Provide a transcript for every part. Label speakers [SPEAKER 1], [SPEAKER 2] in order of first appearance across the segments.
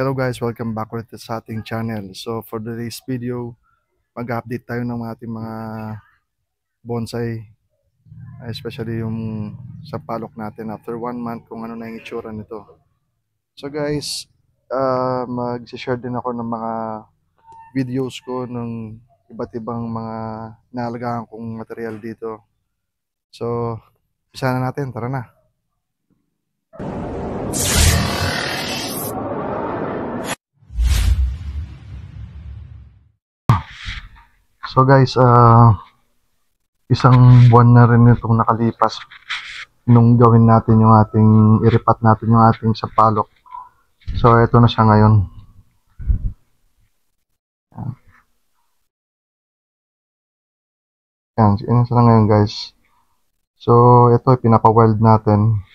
[SPEAKER 1] Hello guys, welcome back ulit sa ating channel. So for today's video, mag-update tayo ng ating mga bonsai, especially yung sa palok natin after 1 month kung ano na yung itsura nito. So guys, mag-share din ako ng mga videos ko ng iba't ibang mga naalagaan kong material dito. So, isa na natin, tara na. So guys, isang buwan na rin itong nakalipas nung gawin natin yung ating, iripat natin yung ating sampalok. So ito na siya ngayon. Yan, yun siya ngayon guys. So ito pinapa-weld natin.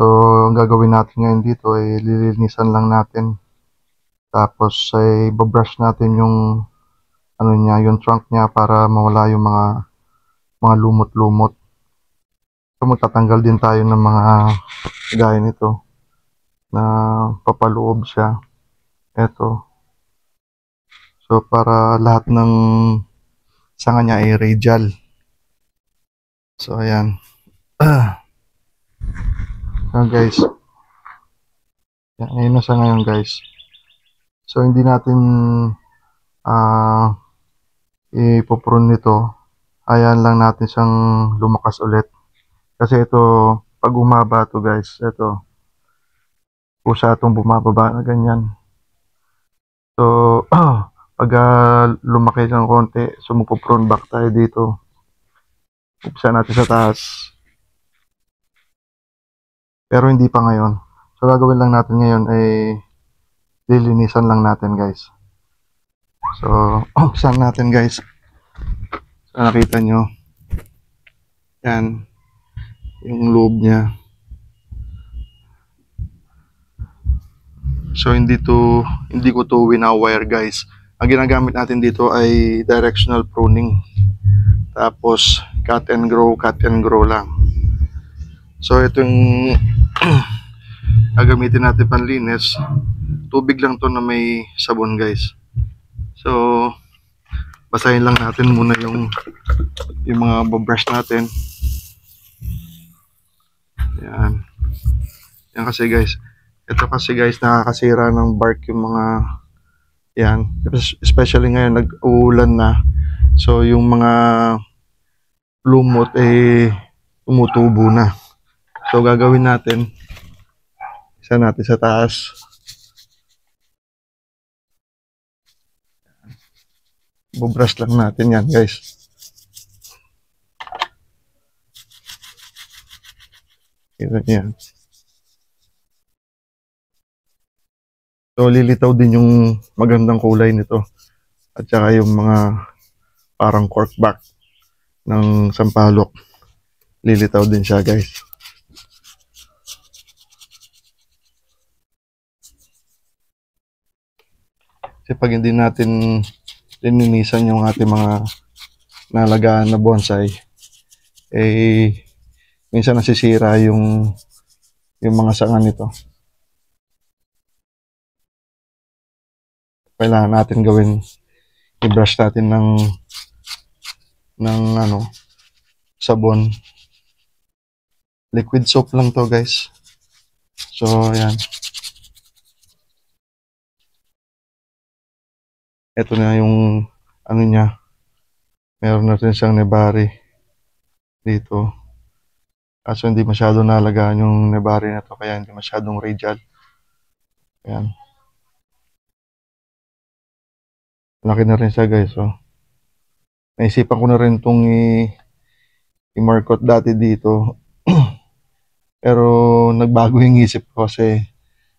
[SPEAKER 1] So ang gagawin natin ngayon dito ay lilinisan lang natin. Tapos ay babrush natin yung ano niya, yung trunk niya para mawala yung mga lumot-lumot. So magtatanggal din tayo ng mga gaya nito na papaloob siya. Ito. So para lahat ng sanga niya ay radial. So ayan. So guys. Yan, ayun na siya ngayon guys. So hindi natin ipoprune nito. Ayan lang natin siyang lumakas ulit. Kasi ito, pag umaba to guys, ito. Pusa itong bumababa na ganyan. So, pag lumaki ng konti, so magpo-prune back tayo dito. Upsa natin sa taas. Pero hindi pa ngayon. So, gagawin lang natin ngayon ay lilinisan lang natin guys. So, upsan natin guys. So, nakita nyo. Yan. Yung loob niya. So, hindi ko to wina-wire guys. Ang ginagamit natin dito ay directional pruning. Tapos, cut and grow lang. So, itong gagamitin natin panlinis. Tubig lang to na may sabon guys. So, basahin lang natin muna yung mga brush natin. Yan. Yan kasi guys. Ito kasi guys, nakakasira ng bark yung mga yan. Especially ngayon, nag-uulan na. So, yung mga lumot tumutubo na. So, gagawin natin. Isa natin sa taas. Bubrush lang natin yan guys. Yan. So, lilitaw din yung magandang kulay nito. At saka yung mga parang corkback ng sampalok. Lilitaw din siya guys. Kasi pag hindi natin lininisan yung ating mga nalagaan na bonsai, minsan nasisira yung mga sanga nito. Kailangan natin gawin, i-brush natin ng sabon. Liquid soap lang to guys. So ayan. Ito na yung ano niya. Meron na rin siyang nebari dito. Kaso hindi masyado nalagaan yung nebari na to, kaya hindi masyadong radial. Ayan. Laki na rin siya guys. So, naisipan ko na rin itong i-markot dati dito. Pero nagbago yung isip ko kasi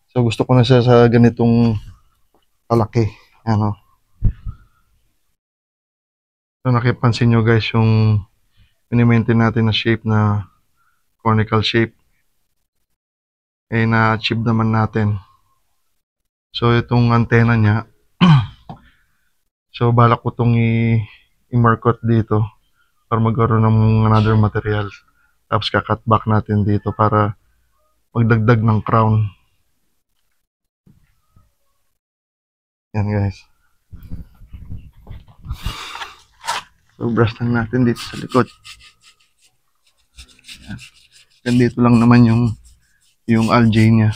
[SPEAKER 1] so gusto ko na siya sa ganitong kalaki. Ano. So nakipansin nyo guys yung mini-maintain natin na shape na conical shape. Na-achieve naman natin. So itong antena niya so balak ko itong i-markot dito para magkaroon ng another material. Tapos kakat back natin dito para magdagdag ng crown. Yan guys. So brush lang natin dito sa likod. Yan. Ganito lang naman yung algae niya.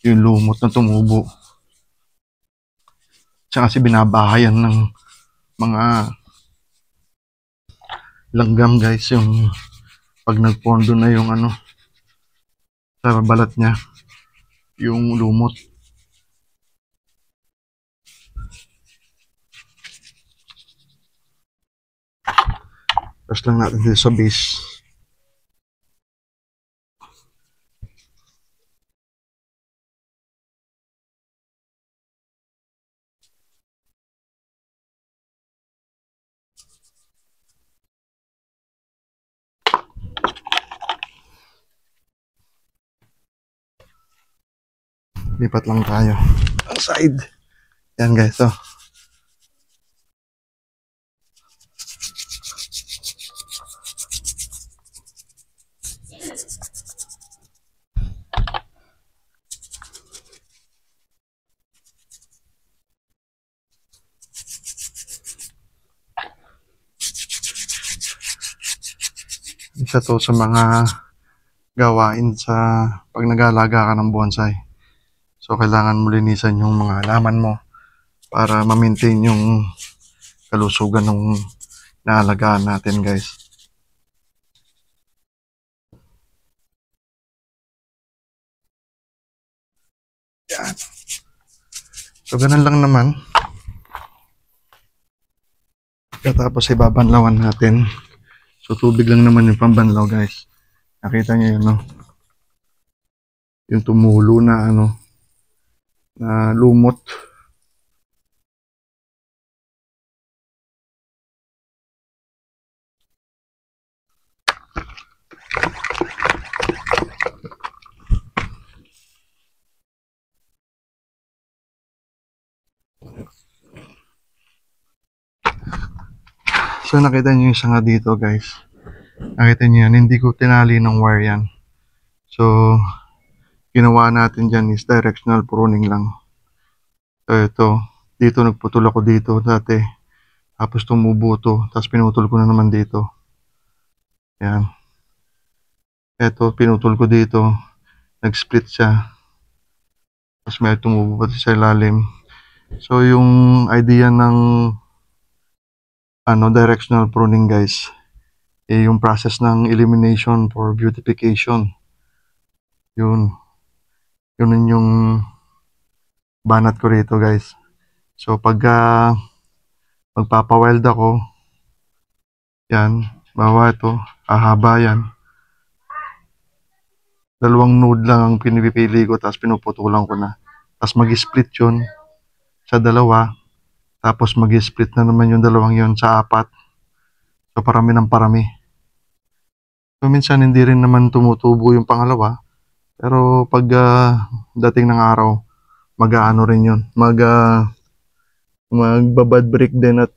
[SPEAKER 1] Yung lumot na tumubo. Tsaka kasi binabahayan ng mga langgam guys, yung pag nagpondo na yung ano sa balat niya, yung lumot. Brush lang natin dito sa base. Lipat lang tayo ang side. Yan guys, oh. Isa to sa mga gawain sa pag nag-aalaga ka ng bonsai. So kailangan mo linisan yung mga halaman mo para ma-maintain yung kalusugan ng naalagaan natin guys. Yan. So ganun lang naman. Tapos ibabanlawan natin. So tubig lang naman yung pambanlaw guys. Nakita niyo yun, no? Yung tumulo na ano, na lumot. So nakita niyo yung sanga dito guys. Nakita niyo yan, hindi ko tinali ng wire yan. So ginawa natin dyan is directional pruning lang. So ito, dito nagputol ako dito dati. Tapos tumubo to, tapos pinutol ko na naman dito. Yan. Ito, pinutol ko dito. Nag-split siya. Tapos may tumubo pa sa ilalim. So yung idea ng directional pruning guys, yung process ng elimination for beautification. Yun yung banat ko rito guys. So pag magpapawild ako, yan, bawa ito, hahaba yan. Dalawang node lang ang pinipili ko, tapos pinuputulan ko na. Tapos mag-split yun sa dalawa, tapos mag-split na naman yung dalawang yun sa apat. So parami ng parami. So minsan hindi rin naman tumutubo yung pangalawa, pero pag dating ng araw, mag-aano rin yun, magbabad break din at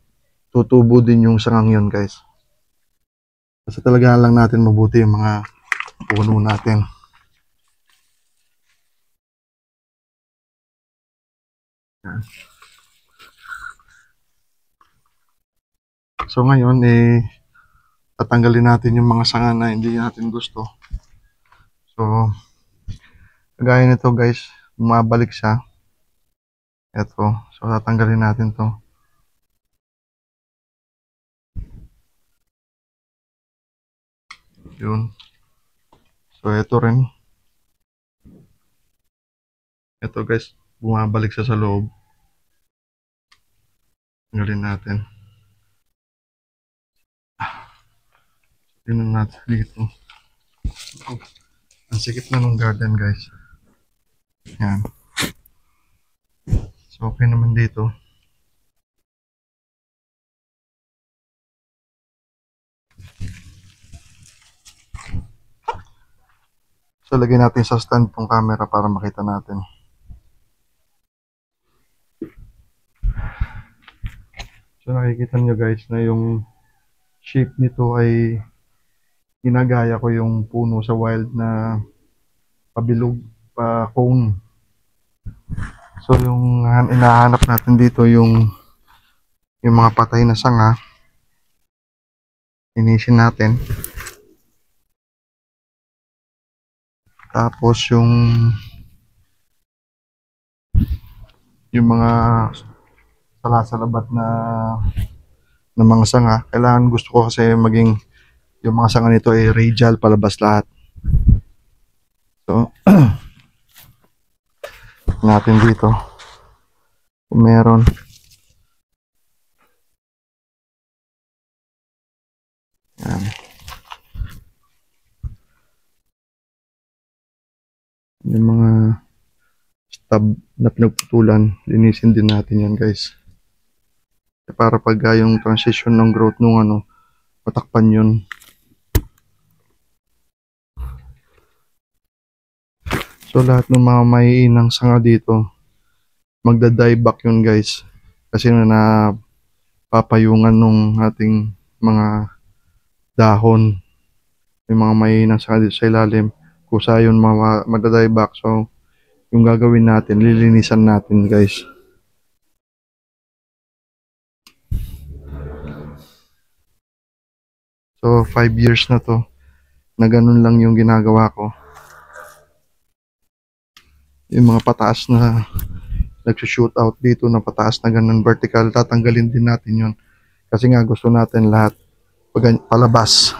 [SPEAKER 1] tutubo din yung sangang yun guys. Kasi talaga lang natin mabuti yung mga puno natin. So ngayon tatanggalin natin yung mga sanga na hindi natin gusto. So kagaya nito guys, bumabalik siya. Ito, so tatanggalin natin to. Yun. So ito rin. Ito guys, bumabalik siya sa loob. Tanggalin natin. Tingnan natin dito. Ang sikip na ng garden guys. Yan. So okay naman dito. So lagyan natin sa stand tong camera para makita natin. So nakikita nyo guys na yung shape nito ay ginagaya ko yung puno sa wild na pabilog, pa cone. So yung inahanap natin dito yung mga patay na sanga, linisin natin. Tapos yung mga salasalabat na mga sanga, kailangan, gusto ko kasi maging yung mga sanga nito ay radial palabas lahat. So natin dito kung meron. Yan. Yung mga stub na pinagputulan, linisin din natin yan, guys. Para pag yung transition ng growth nung matakpan yun. So lahat ng mga maiinang sanga dito, magda-die back yun, guys. Kasi na papayungan nung ating mga dahon, yung mga maiinang sanga dito sa ilalim, kusa yun magda-die back. So yung gagawin natin, lilinisan natin, guys. So 5 years na to na ganun lang yung ginagawa ko. Yung mga pataas na nagsushoot out dito na pataas na ganun vertical, tatanggalin din natin yun. Kasi nga gusto natin lahat palabas.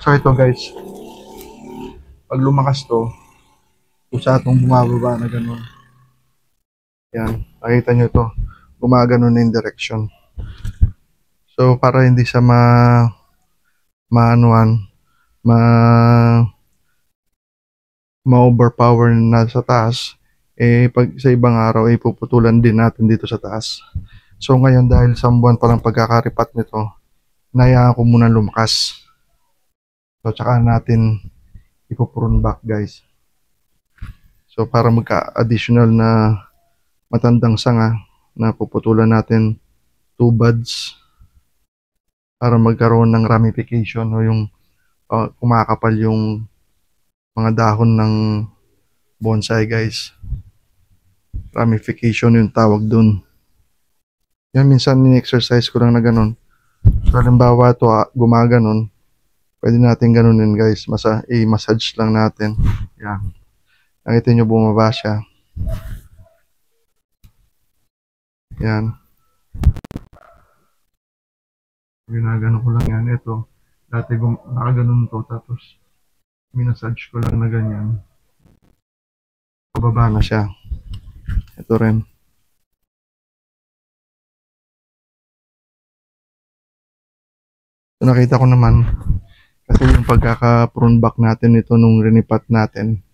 [SPEAKER 1] So ito, guys, pag lumakas to, kusa itong bumababa na ganun. Yan, nakita nyo to, gumagano na yung direction. So para hindi siya ma-overpower na sa taas, pag sa ibang araw puputulan din natin dito sa taas. So ngayon, dahil sa buwan pa lang pagkakaripat nito, nayaan ko muna lumakas. So tsaka natin ipo-prune back, guys. So para magka-additional na matandang sanga na puputulan natin 2 buds para magkaroon ng ramification o yung kumakapal yung mga dahon ng bonsai, guys. Ramification yung tawag dun. Yan, minsan ni-exercise ko lang na ganun. So halimbawa ito gumaganon, pwede natin ganunin, guys. I-massage lang natin. Yan. Nakita nyo bumaba siya. Yan. Ginagano ko lang yan. Ito, dati nakaganon to, tapos minasage ko lang na ganyan. Pababa na siya. Ito rin. So nakita ko naman, kasi yung pagkaka-prune back natin ito nung rinipat natin,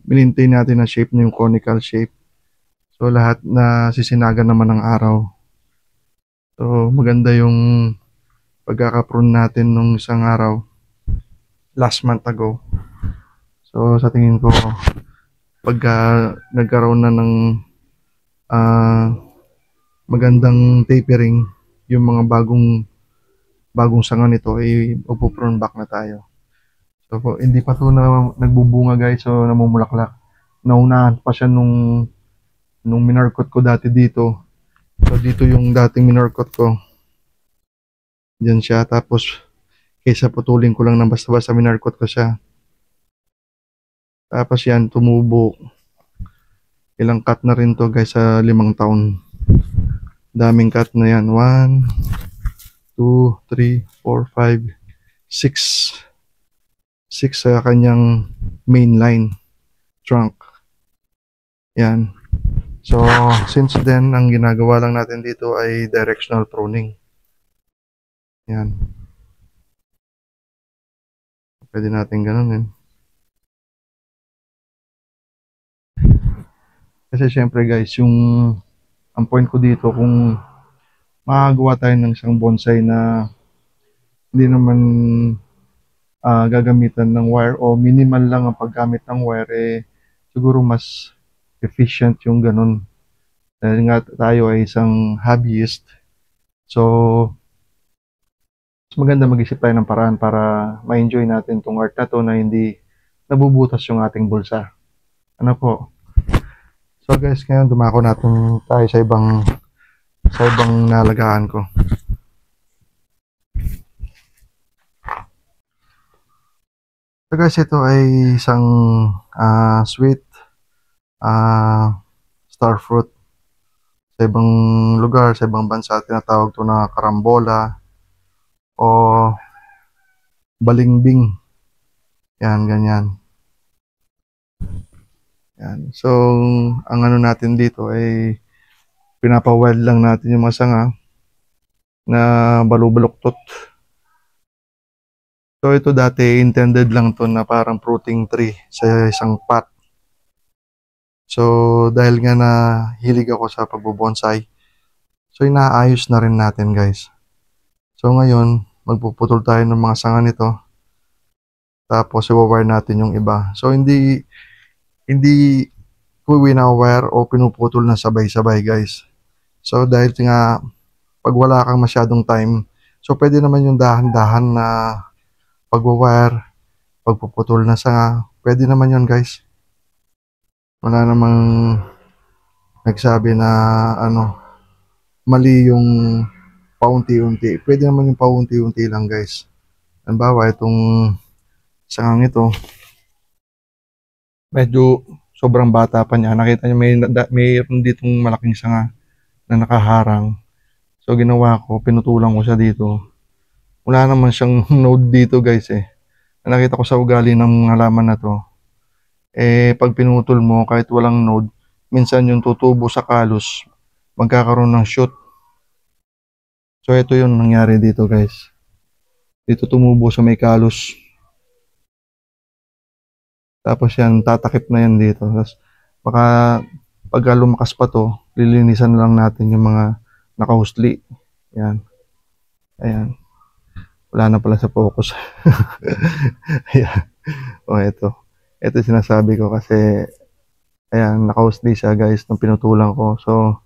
[SPEAKER 1] maintain natin ang shape na yung conical shape. So lahat na sisinagan naman ng araw. So maganda yung pagkaka-prune natin nung isang araw, last month ago. So sa tingin ko, pagka nagkaroon na ng magandang tapering, yung mga bagong sanga nito, magpo-prune back na tayo. So hindi pa to na nagbubunga, guys, so namumulaklak. Naunahan pa siya nung minarkot ko dati dito. So dito yung dating minarkot ko, diyan siya. Tapos kaysa putulin ko lang ng basta-basta, minarkot ko siya. Tapos yan, tumubo. Ilang cut na rin to, guys, sa 5 taon. Daming cut na yan. 1, 2, 3, 4, 5, 6. 6 sa kanyang main line trunk. Yan. So since then, ang ginagawa lang natin dito ay directional pruning. Yan. Pwede natin ganunin. Kasi syempre, guys, ang point ko dito, kung makagawa tayo ng isang bonsai na hindi naman gagamitan ng wire o minimal lang ang paggamit ng wire, siguro mas efficient yung ganun. Dahil nga tayo ay isang hobbyist, so mas maganda mag-isip tayo ng paraan para ma-enjoy natin tong art na to na hindi nabubutas yung ating bulsa. Ano po? So guys, ngayon dumako natin tayo sa ibang nalagaan ko. So guys, ito ay isang sweet star fruit. Sa ibang lugar, sa ibang bansa, tinatawag to na karambola o balimbing. Yan, ganyan. Yan. So, ang ano natin dito ay pinapawild lang natin yung mga sanga na balubaluktot. So, ito dati intended lang to na parang fruiting tree sa isang pot. So, dahil nga na hilig ako sa pagbubonsai, so inaayos na rin natin guys. So, ngayon, magpuputol tayo ng mga sanga nito. Tapos, i-wire natin yung iba. So, hindi ko wina-wire o pinuputol na sabay-sabay guys. So, dahil nga, pag wala kang masyadong time, so pwede naman yung dahan-dahan na pag-wire, pagpuputol na sanga. Pwede naman yun guys. Wala namang nagsabi na mali yung paunti-unti. Pwede naman yung paunti-unti lang guys. Halimbawa, itong sangang ito, medyo sobrang bata pa niya. Nakita niyo mayroon ditong malaking sanga na nakaharang. So ginawa ko, pinutulan ko siya dito. Wala naman siyang node dito guys eh. Nakita ko sa ugali ng halaman na to, pag pinutol mo kahit walang node, minsan yung tutubo sa kalos, magkakaroon ng shoot. So ito yung nangyari dito guys. Dito tumubo sa may kalos. Tapos yan, tatakip na yan dito. Tapos baka pag lumakas pa to, lilinisan lang natin yung mga nakahusli. Yan. Ayan. Wala na pala sa focus. Ayan. O ito. Ito sinasabi ko kasi ayan, nakahusli siya guys nung pinutulan ko. So,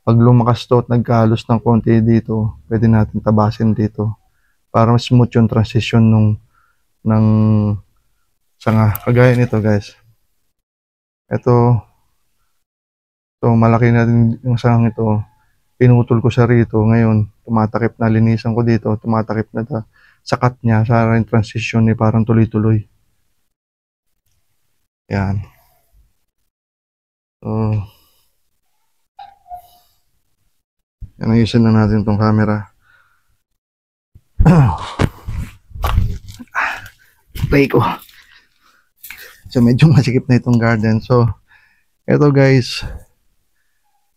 [SPEAKER 1] pag lumakas to at nagkalos ng konti dito, pwede natin tabasin dito. Para mas smooth yung transition ng sanga. Kagaya nito guys. Ito, so malaki na din yung sangang ito. Pinutol ko siya rito. Ngayon, tumatakip na. Linisan ko dito. Tumatakip na sa cut niya. Sa rin transition ni parang tuloy-tuloy. Yan. So, yan, ayusin na natin itong camera. Play ko. So, medyo masikip na itong garden. So, ito guys.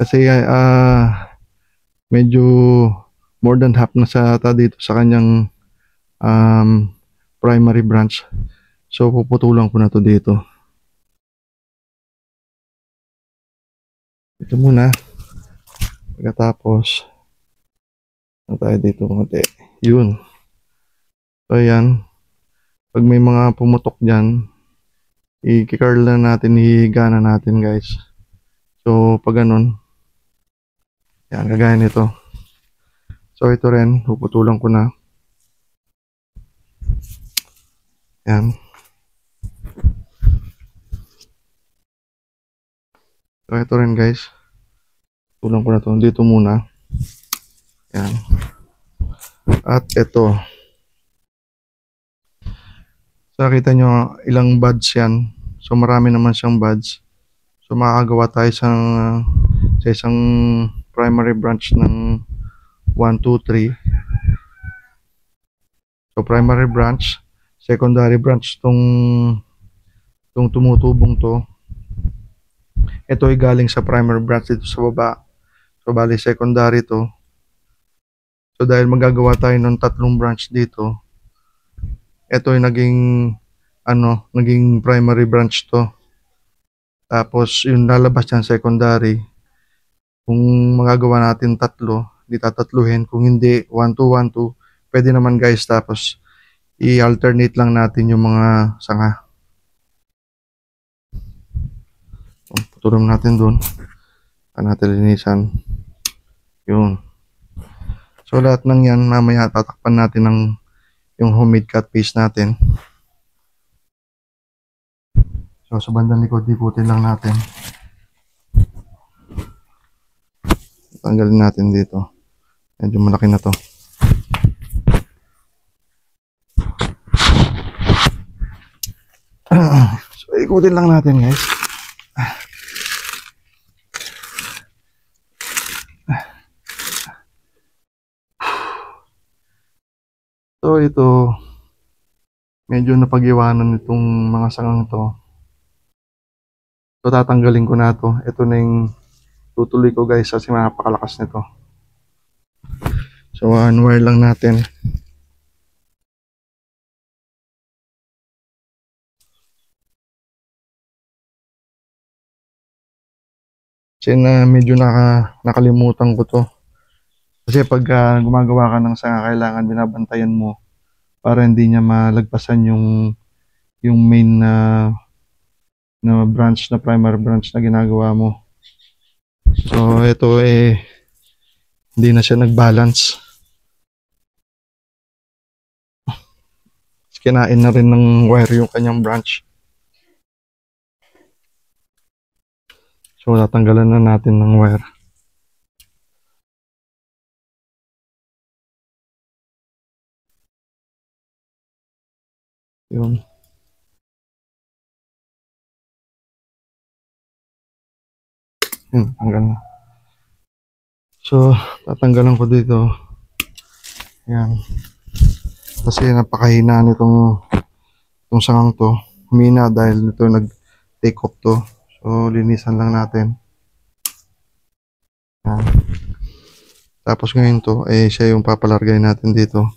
[SPEAKER 1] Kasi, medyo more than half na sa dito sa kanyang primary branch. So puputulan ko na to dito. Ito muna. Pagkatapos tayo dito konti. Yun. So ayan. Pag may mga pumutok dyan, i-curl na natin, hihiga na natin guys. So pag ganun, yan, kagaya nito. So ito rin, puputulan ko na. Yan. So ito rin guys. Putulan ko na to. Dito muna. Yan. At ito. So nakita nyo ilang buds yan. So marami naman siyang buds. So makakagawa tayo sa isang primary branch ng 1, 2, 3. So primary branch, secondary branch tong tumutubong to. Ito ay galing sa primary branch dito sa baba. So bali secondary to. So dahil magagawa tayo ng 3 branch dito, ito ay naging primary branch to. Tapos yung lalabas yan secondary. Kung magagawa natin 3, di tatatluhin. Kung hindi 1, 2, 1, 2, pwede naman guys. Tapos i-alternate lang natin yung mga sanga. Putulong natin dun. Natin linisan. Yun. So lahat ng yan mamaya tatakpan natin yung homemade cut paste natin. So sa bandang likod, ikutin lang natin. Tanggalin natin dito. Medyo malaki na to. So, ikutin lang natin guys. So, ito, medyo napag-iwanan itong mga sangang to. So, tatanggalin ko na to. Ito na yung tutuloy ko guys kasi napakalakas nito. So, unwire lang natin. Kasi na medyo nakalimutan ko to. Kasi pag gumagawa ka ng sanga, kailangan binabantayan mo para hindi niya malagpasan yung main na branch, na primary branch na ginagawa mo. So ito hindi na siya nag-balance. Kinain na rin ng wire yung kanyang branch. So tatanggalan na natin ng wire. Yun. Yun, tanggal na. So tatanggalan ko dito. Yan. Kasi napakahina nitong sangang to. Humina dahil nito nag-take off to. So linisan lang natin. Yan. Tapos ngayon to, siya yung papalargay natin dito.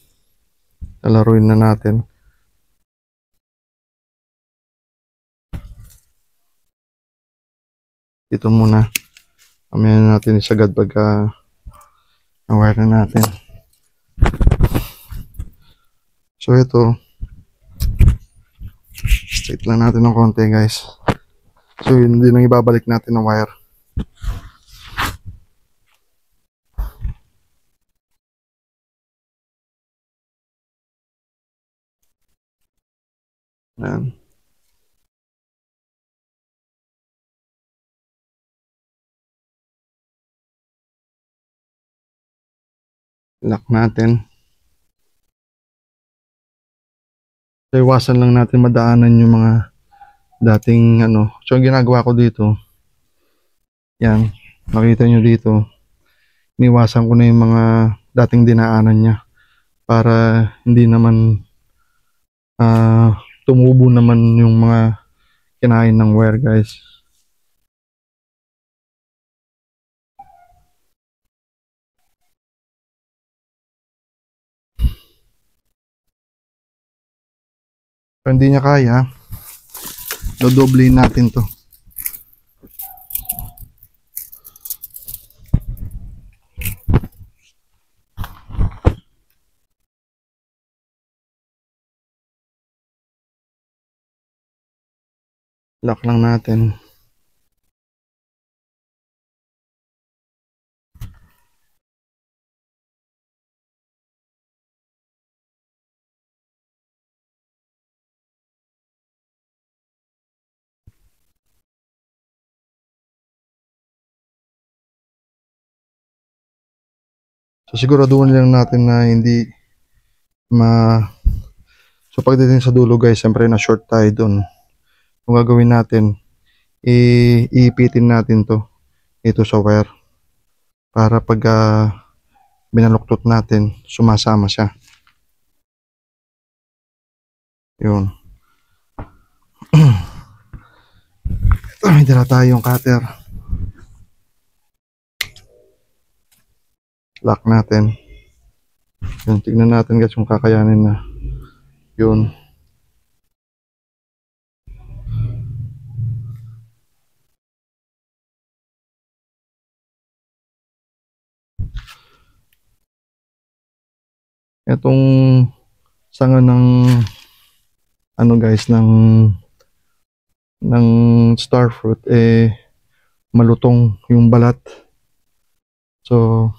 [SPEAKER 1] Lalaruin na natin. Dito muna. Mamaya na natin isagad pagka na-wire na natin. So ito, straight lang natin ng konti guys. So yun din ang ibabalik natin ng wire. Yan. Lock natin. So iwasan lang natin madaanan yung mga dating ano. So ang ginagawa ko dito, yan, makita nyo dito, iniwasan ko na yung mga dating dinaanan niya para hindi naman tumubo naman yung mga kinain ng wire guys. Kung hindi niya kaya, dodoblein natin to. Lock lang natin. So siguraduhin lang natin na hindi so pagdating sa dulo guys, siyempre na short tayo dun. Kung gagawin natin, iipitin natin to ito sa wire para pag binaluktot natin, sumasama siya. Yun. Ito, may dala tayong cutter. Lock natin. Yun, tignan natin guys kung kakayanin na. Yun. Itong sanga ng ano guys, ng starfruit malutong yung balat. So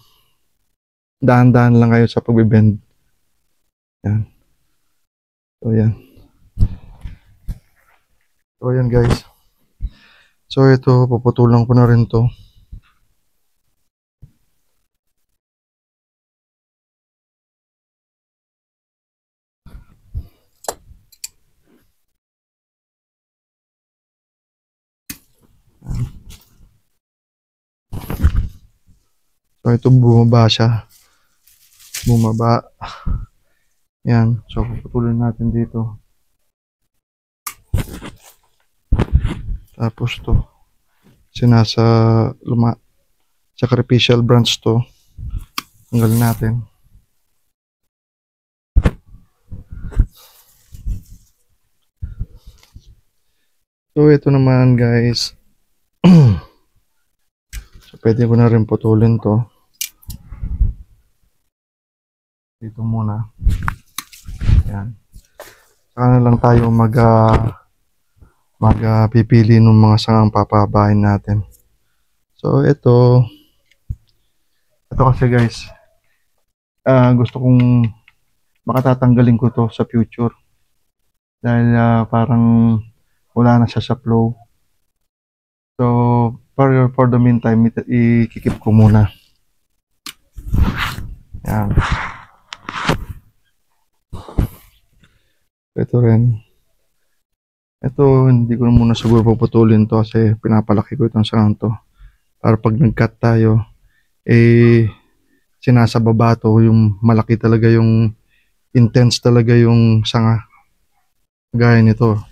[SPEAKER 1] dahan-dahan lang kayo sa pagbibend. Yan. So yan. So yan guys. So ito, puputulan ko na rin to. So ito bumaba siya. Bumaba. Yan. So puputulin natin dito. Tapos to. Sinasa sacrificial branch to. Tanggalin natin. So ito naman guys. So pwede ko na rin putulin to. Dito muna. Yan. Saka na lang tayo pipili ng mga sangang papabahin natin. So ito kasi guys, gusto kong makatatanggalin ko to sa future. Dahil parang wala na siya sa flow. So for the meantime, i-keep ko muna. Yan. Ito rin. Ito, hindi ko muna siguro puputulin to kasi pinapalaki ko itong sangang to. Para pag nag-cut tayo, sinasababa to, yung malaki talaga, yung intense talaga yung sanga. Gaya nito.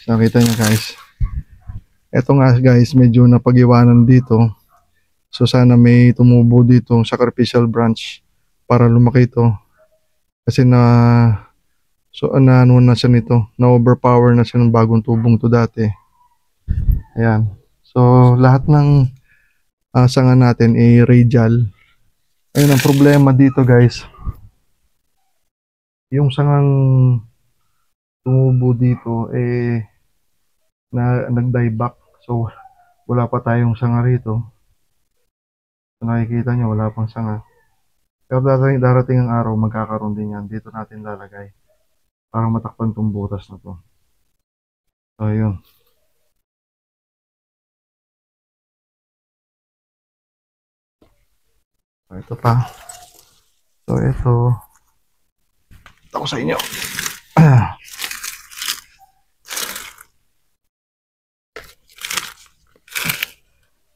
[SPEAKER 1] Nakita niyo guys. Ito nga guys, medyo napag-iwanan dito. So sana may tumubo dito sacrificial branch para lumaki ito. Kasi ano na siya nito, na overpower na siya ng bagong tubong to dati. Ayan. So lahat ng sanga natin ay radial. Ayun ang problema dito guys. Yung sangang tumubo dito nag-dieback. So wala pa tayong sanga rito. So, nakikita nyo wala pang sanga. Pero darating ang araw magkakaroon din yan. Dito natin lalagay para matakpan tong butas na to. So yun. So ito pa. So ito ako sa inyo.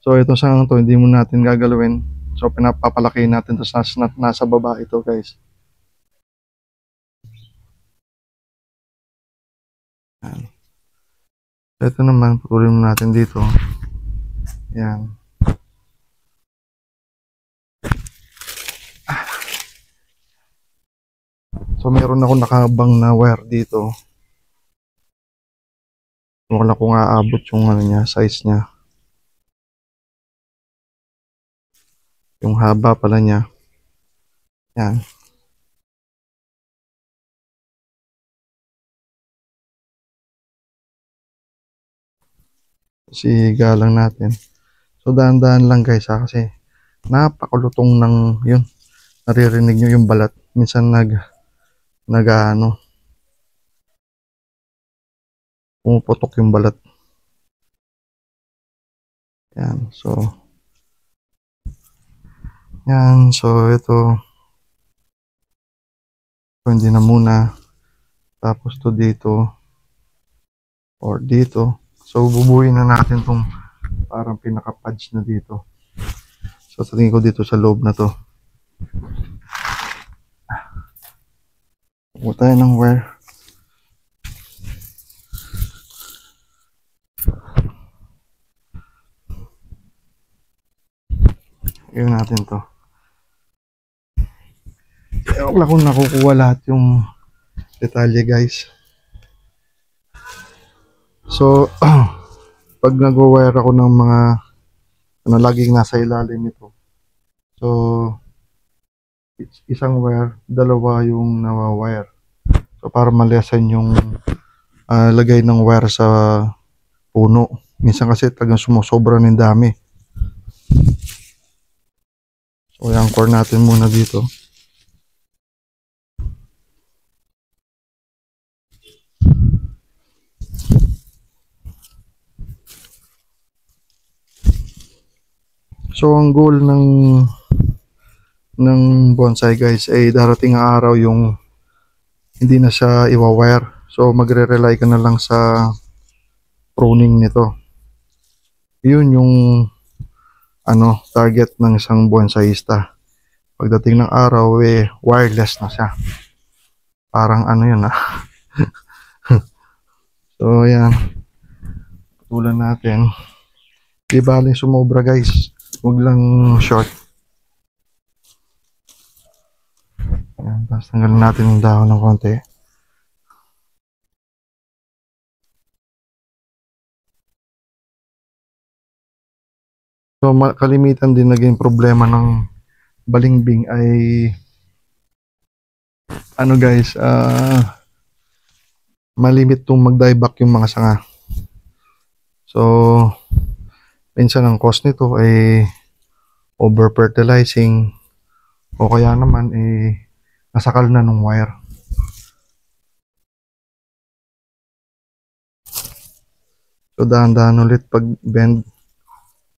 [SPEAKER 1] So ito sangang to, hindi mo natin gagalawin. So pinapapalaki natin to nasa baba ito guys. Yan. Ito naman, putulin mo natin dito. Yan. So meron ako nakabang na wire dito. Wala kung aabot yung size niya. Yung haba pala niya. Yan. Siga lang natin. So dahan-dahan lang guys kasi napakulutong ng yun. Naririnig nyo yung balat. Minsan pumuputok yung balat. Yan. So ito. So, hindi na muna. Tapos to dito. Or dito. So bubuhin na natin tong parang pinaka-pads na dito. So tingin ko dito sa loob na to. Huwag tayo ng wire. Gawin natin to. Ewan lang kung nakukuha lahat yung detalye guys. So pag nag-wire ako ng mga laging nasa ilalim nito. So isang wire, dalawa yung nawa-wire. So para ma-lessen yung lagay ng wire sa puno. Minsan kasi tagang sumusobra ng dami. So i-anchor natin muna dito. So ang goal ng bonsai guys ay darating ang araw yung hindi na siya iwa-wire. So magre-rely ka na lang sa pruning nito. Yun yung target ng isang bonsaiista. Pagdating ng araw, wireless na siya. Parang yun So, ayan. Putulan natin. Di baling sumobra guys. Huwag lang short. Ayan, tapos tanggalin natin yung dahon ng konti. So, kalimitan din naging problema ng balimbing ay guys, malimit tong mag-dieback yung mga sanga. So, minsan ang cause nito ay over-fertilizing o kaya naman nasakal na ng wire. So, dahan-dahan ulit pag bend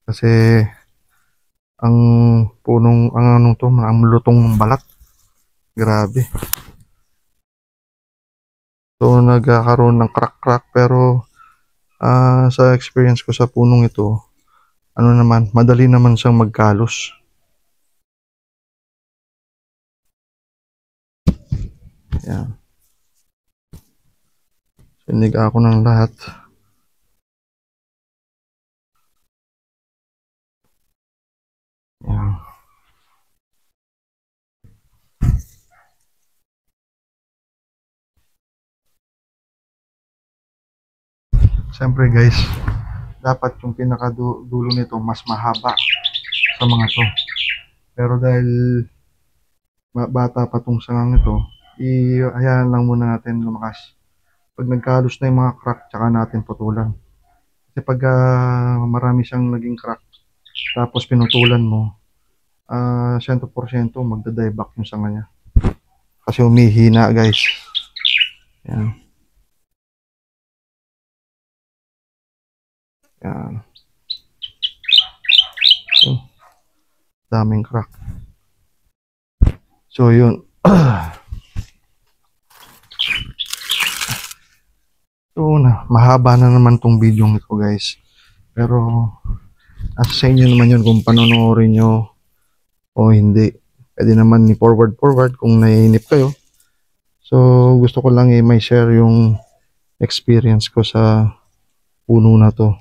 [SPEAKER 1] kasi ang punong ang lutong ng balat. Grabe. So, nagkakaroon ng crack-crack pero sa experience ko sa punong ito, naman, madali naman siyang magkalos. Yan. Siniga ako ng lahat. Yan. Siyempre guys, dapat yung pinakadulo nito mas mahaba sa mga to. Pero dahil bata pa tong sangang ito, hayaan lang muna natin lumakas. Pag nagkalos na yung mga crack, tsaka natin putulan. Kasi pag marami siyang naging crack, tapos pinutulan mo, 100% magda-dieback yung sanga niya. Kasi humihina guys. Yan. Yan. So, daming crack. So, yun. So, mahaba na naman tong video nito guys. Pero, sa inyo naman yun kung panonoorin nyo o hindi. Pwede naman ni forward kung naiinip kayo. So, gusto ko lang may share yung experience ko sa puno na to.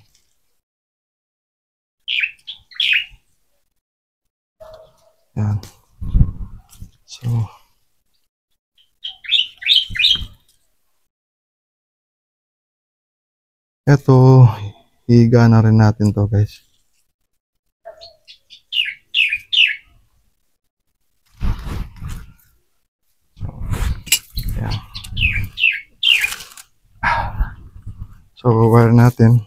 [SPEAKER 1] Yan. So, eto, higa na rin natin to guys. Yan. So, wire natin.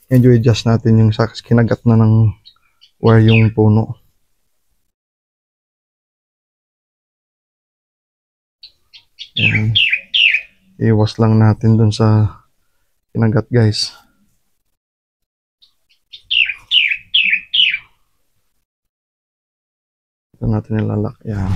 [SPEAKER 1] Medyo adjust natin yung kinagat na ng wire yung puno. Yan. Iwas lang natin dun sa kinagat guys. Ito natin nilalak. Yan.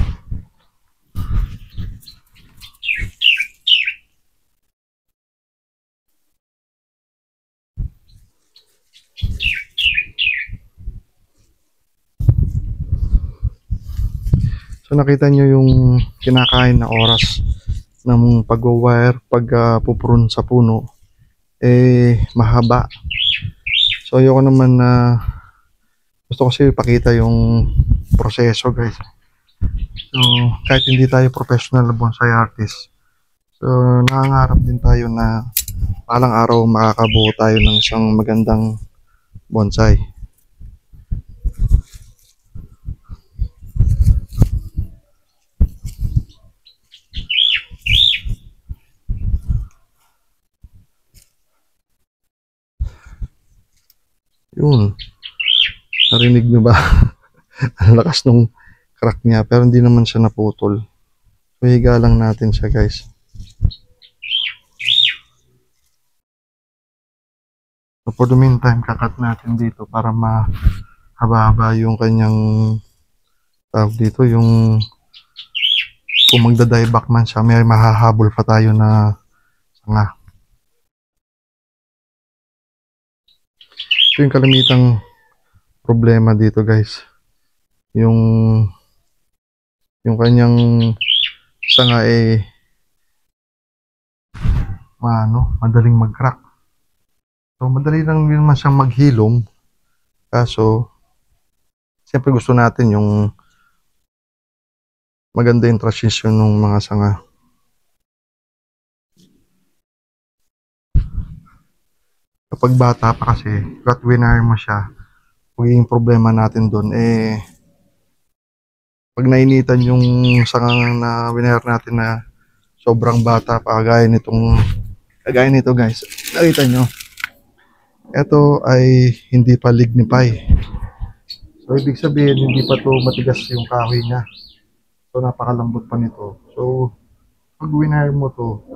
[SPEAKER 1] So nakita nyo yung kinakain na oras ng pag-wire, pag-puprune sa puno, mahaba. So ayoko naman na gusto ko kasi ipakita yung proseso guys. So kahit hindi tayo professional bonsai artist, so nangangarap din tayo na palang araw makakabuo tayo ng isang magandang bonsai. Yun. Narinig nyo ba? Ang lakas nung crack niya. Pero hindi naman siya naputol. So, higa lang natin siya guys. So, for the meantime, kakat natin dito para mahaba-haba yung kanyang tawag dito. Yung kung magda-dieback man siya, may mahahabol pa tayo na sanga. So yung kalamitang problema dito guys, yung kanyang sanga madaling mag-crack. So madali lang din naman siyang maghilom, kaso siyempre gusto natin yung maganda yung transition ng mga sanga. Kapag bata pa kasi, cut winner mo siya, magiging problema natin doon pag nainitan yung sangang na winner natin na sobrang bata pa, kagaya nito guys, nakita nyo, ito ay hindi pa lignify. So ibig sabihin hindi pa to matigas yung kahoy niya, so napakalambot pa nito. So pag winner mo to,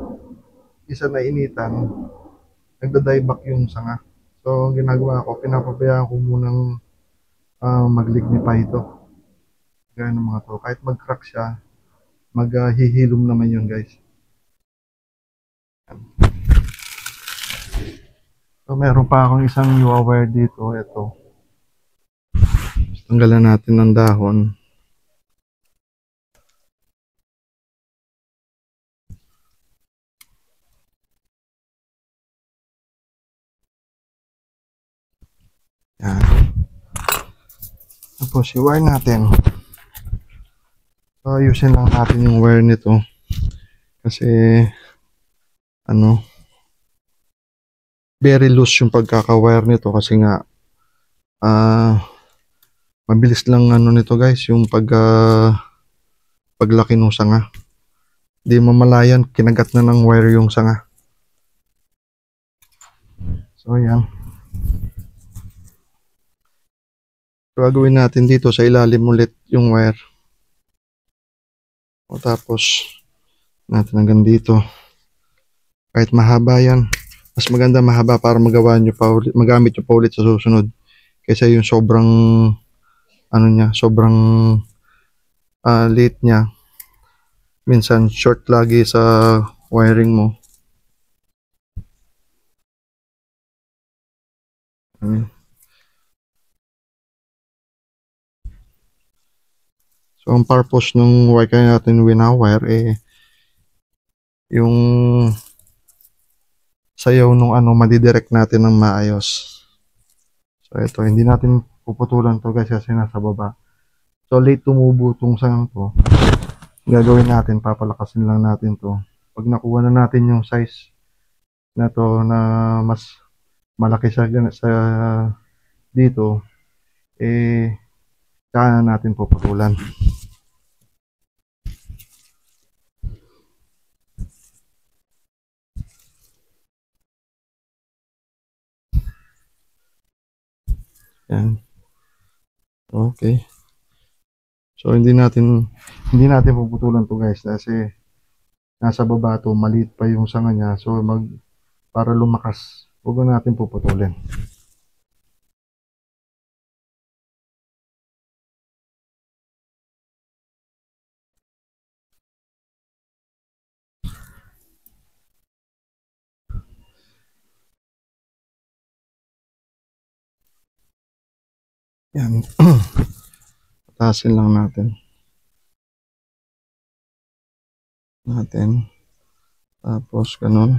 [SPEAKER 1] isa na initan, nagda-dieback yung sanga. So ang ginagawa ko, pinapabayaan ko munang mag-lignify ito. Gaya ng mga to, kahit mag-crack siya, maghihilom naman yun guys. So meron pa akong isang new wire dito, ito. Tanggalan natin ng dahon. Yan. Tapos i-wire natin. So ayusin lang natin yung wire nito. Kasi very loose yung pagkaka-wire nito kasi nga mabilis lang nito guys, yung paglaki ng sanga. Di mamalayan, kinagat na ng wire yung sanga. So yan. So gagawin natin dito sa ilalim ulit yung wire. O tapos natin hanggang dito. Kahit mahaba yan, mas maganda mahaba para magamit nyo pa ulit sa susunod. Kaysa yung sobrang sobrang late niya. Minsan short lagi sa wiring mo. So ang purpose ng wire kaya natin winawire yung sayaw nung madidirect natin ng maayos. So ito, hindi natin puputulan to guys kasi nasa baba. So late tumubo tong sangang to. Gagawin natin, papalakasin lang natin to. Pag nakuha na natin yung size na to na mas malaki sa dito, saka na natin puputulan. Yan. Okay. So hindi natin puputulan to guys kasi nasa baba to, maliit pa yung sanga niya. So para lumakas, huwag natin puputulin. Yan. Patasin lang natin. Tapos ganun.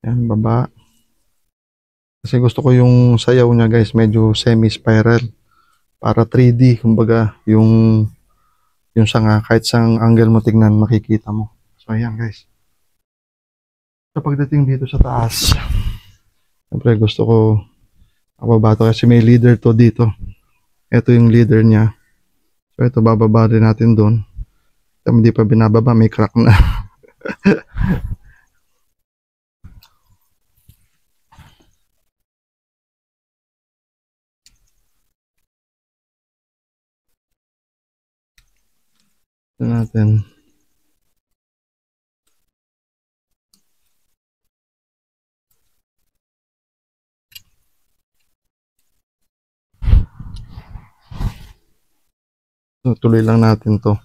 [SPEAKER 1] Yan, baba. Kasi gusto ko yung sayaw niya guys, medyo semi-spiral. Para 3D, kumbaga, yung sanga, kahit sang angle mo tignan, makikita mo. So ayan guys. So pagdating dito sa taas, siyempre gusto ko bababa to kasi may leader to dito. Ito yung leader niya. So ito, bababa rin natin doon. Hindi pa binababa, may crack na. Ito natin. So, tuloy lang natin to.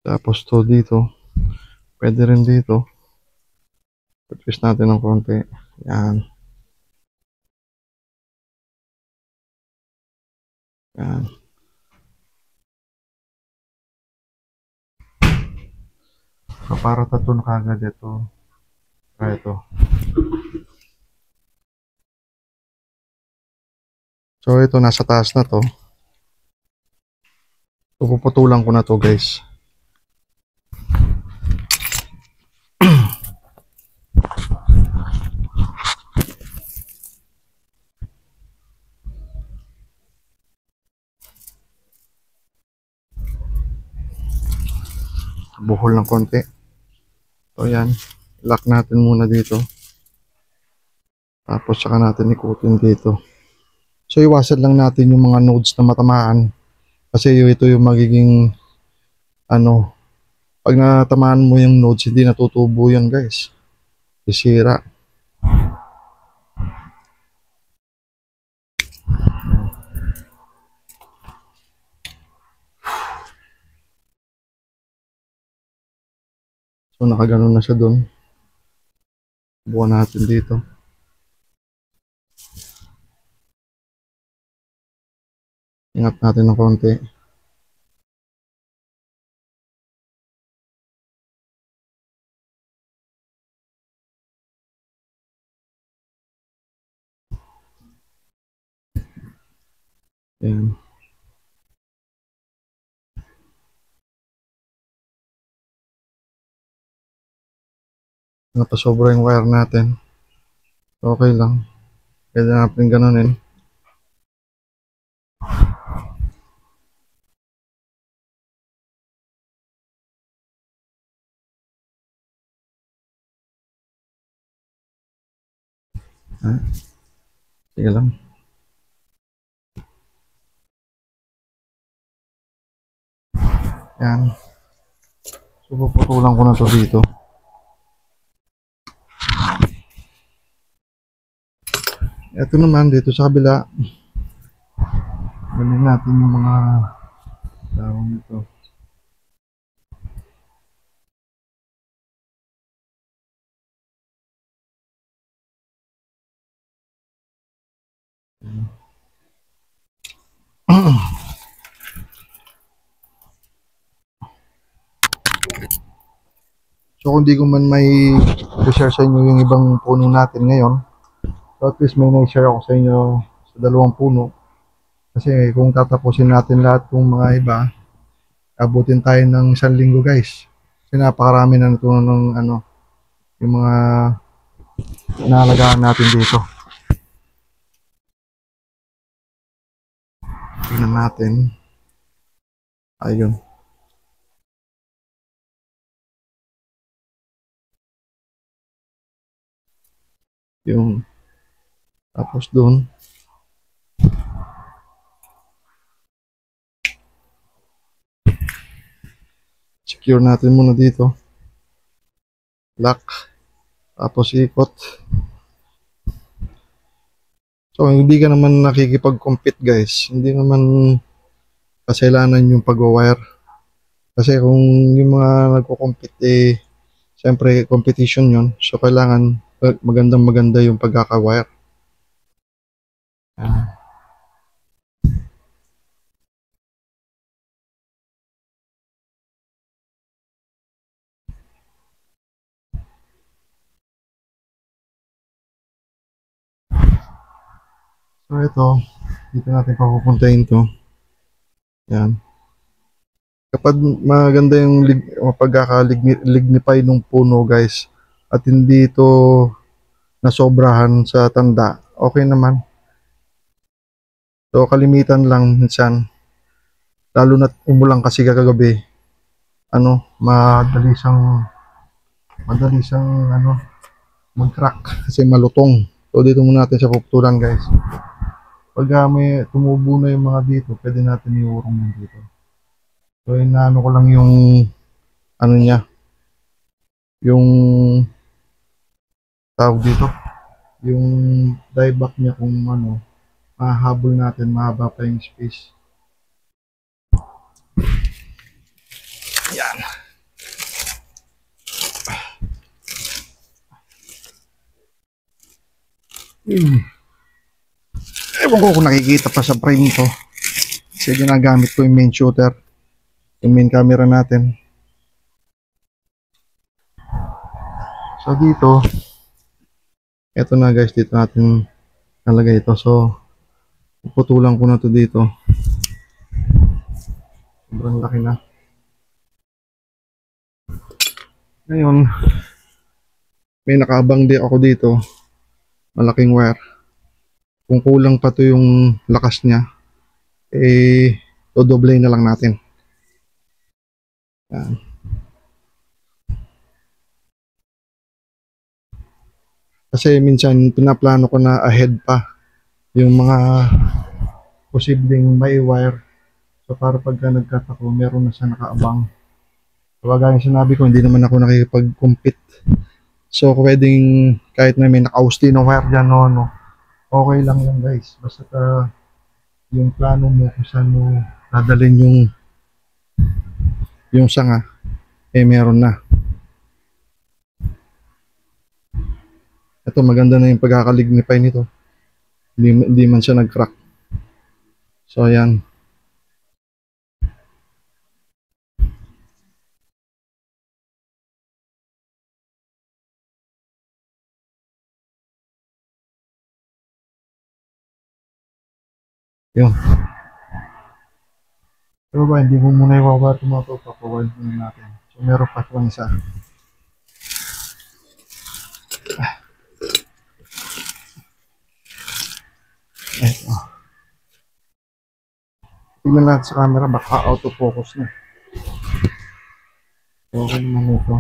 [SPEAKER 1] Tapos to dito. Pwede rin dito. Twist natin ng konti. Yan. Yan. So, para tatlo na kagad ito. Try ito. So, ito nasa taas na to. So, puputulan ko na to, guys. Buhol ng konti. So, yan. Lock natin muna dito. Tapos, saka natin ikutin dito. So, iwasan lang natin yung mga nodes na matamaan. Kasi ito yung magiging, pag natamaan mo yung nodes, hindi natutubo yun, guys. Sisira. So, nakaganon na siya doon. Buwan natin dito. Ingat natin ng konti. Ayan. Napasobra yung wire natin. Okay lang. Pwede natin ganunin. Sige lang. Yan. So, puputulan ko na to dito. Ito naman dito sa kabila. Galing natin yung mga tawag nito. So, kung di ko man may share sa inyo yung ibang puno natin ngayon, so at least may na-share ako sa inyo sa dalawang puno. Kasi kung tatapusin natin lahat ng mga iba, abutin tayo ng 1 linggo, guys. Kasi napakarami na natunan ng yung mga inaalagaan natin dito. Tingnan natin. Ayun. Yung tapos doon. Secure natin muna dito. Lock. Tapos ikot. So, hindi ka naman nakikipag-compete, guys. Hindi naman kasalanan yung pag-wire. Kasi kung yung mga nagko-compete, siyempre competition yun. So, kailangan maganda yung pagkaka-wire. So, ito. Dito natin papupuntahin to. Yan. Kapag maganda yung pagkakalignify ng puno, guys, at hindi ito nasobrahan sa tanda, okay naman. So, kalimitan lang minsan, lalo na umulang kasi kagabi, madali siyang mag-crack kasi malutong. So, dito muna natin siya puputulan, guys. Pag may tumubo na yung mga dito, pwede natin iurong yung dito. So, inaano ko lang yung niya, yung tawag dito, yung dieback niya kung mahabol natin, mahaba pa yung space. Yan. Ewan ko kung nakikita pa sa frame to. Kasi ginagamit ko yung main shooter. Yung main camera natin. So dito, eto na guys, dito natin nalagay ito. So, putulan ko na to dito. Sobrang laki na. Ngayon, may nakaabang din ako dito. Malaking wire. Kung kulang pa to yung lakas niya, eh, dodoblay na lang natin. Yan. Kasi minsan, pinaplano ko na ahead pa yung mga posibleng may wire. So, para pagka nagkat ako, meron na siya nakaabang. So, kagaya sinabi ko, hindi naman ako nakikipag-compete. So, pwedeng kahit na may naka-austi ng wire dyan, no, okay lang yan guys. Basta yung plano mo kung saan mo dadalhin yung sanga, eh meron na. Ito, maganda na yung pagkakalignify nito. Hindi man siya nag-crack. So, ayan. Yun. Pero ba, hindi mo muna iwawa ito mga to. Papawad muna natin. So, meron pa itong isa. Eto. Tignan natin sa camera, baka out of focus na. Okay naman ito.